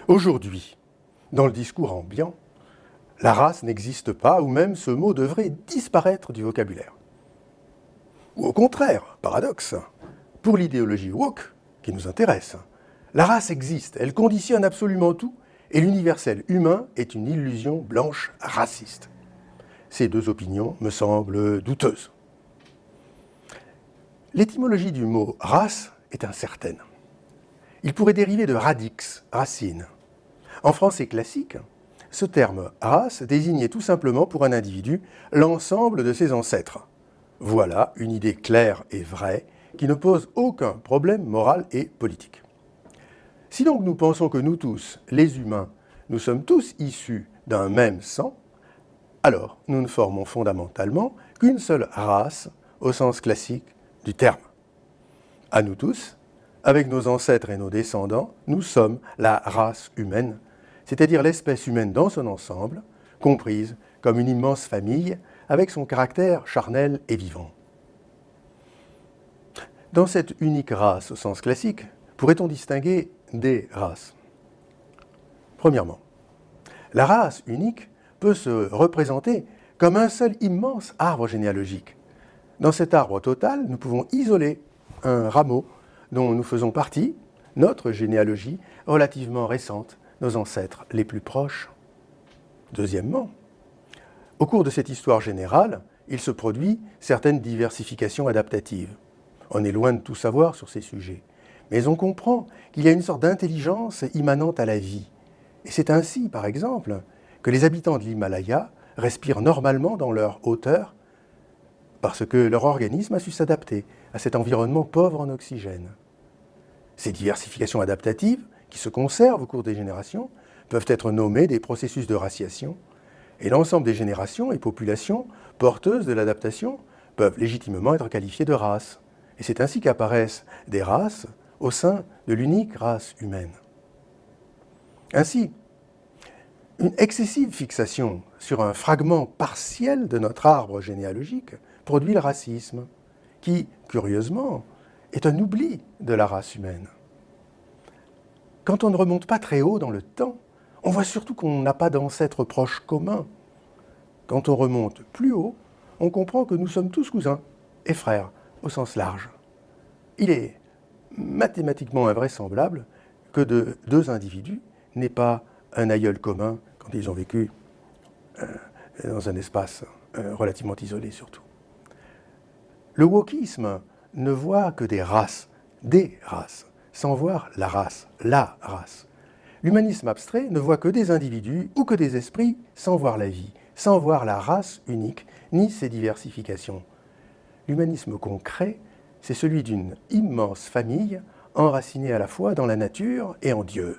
Aujourd'hui, dans le discours ambiant, la race n'existe pas, ou même ce mot devrait disparaître du vocabulaire. Ou au contraire, paradoxe, pour l'idéologie woke, qui nous intéresse, la race existe, elle conditionne absolument tout, et l'universel humain est une illusion blanche raciste. Ces deux opinions me semblent douteuses. L'étymologie du mot race est incertaine. Il pourrait dériver de radix, racine. En français classique, ce terme race désignait tout simplement pour un individu l'ensemble de ses ancêtres. Voilà une idée claire et vraie qui ne pose aucun problème moral et politique. Si donc nous pensons que nous tous, les humains, nous sommes tous issus d'un même sang, alors nous ne formons fondamentalement qu'une seule race au sens classique du terme. À nous tous, avec nos ancêtres et nos descendants, nous sommes la race humaine, c'est-à-dire l'espèce humaine dans son ensemble, comprise comme une immense famille avec son caractère charnel et vivant. Dans cette unique race au sens classique, pourrait-on distinguer des races? Premièrement, la race unique peut se représenter comme un seul immense arbre généalogique. Dans cet arbre total, nous pouvons isoler un rameau dont nous faisons partie, notre généalogie relativement récente, nos ancêtres les plus proches. Deuxièmement, au cours de cette histoire générale, il se produit certaines diversifications adaptatives. On est loin de tout savoir sur ces sujets, mais on comprend qu'il y a une sorte d'intelligence immanente à la vie. Et c'est ainsi, par exemple, que les habitants de l'Himalaya respirent normalement dans leur hauteur parce que leur organisme a su s'adapter à cet environnement pauvre en oxygène. Ces diversifications adaptatives, qui se conservent au cours des générations, peuvent être nommées des processus de raciation, et l'ensemble des générations et populations porteuses de l'adaptation peuvent légitimement être qualifiées de races. Et c'est ainsi qu'apparaissent des races au sein de l'unique race humaine. Ainsi, une excessive fixation sur un fragment partiel de notre arbre généalogique produit le racisme, qui, curieusement, est un oubli de la race humaine. Quand on ne remonte pas très haut dans le temps, on voit surtout qu'on n'a pas d'ancêtres proches communs. Quand on remonte plus haut, on comprend que nous sommes tous cousins et frères au sens large. Il est mathématiquement invraisemblable que deux individus n'aient pas un aïeul commun quand ils ont vécu dans un espace relativement isolé surtout. Le wokisme ne voit que des races, sans voir la race. L'humanisme abstrait ne voit que des individus ou que des esprits sans voir la vie, sans voir la race unique, ni ses diversifications. L'humanisme concret, c'est celui d'une immense famille enracinée à la fois dans la nature et en Dieu.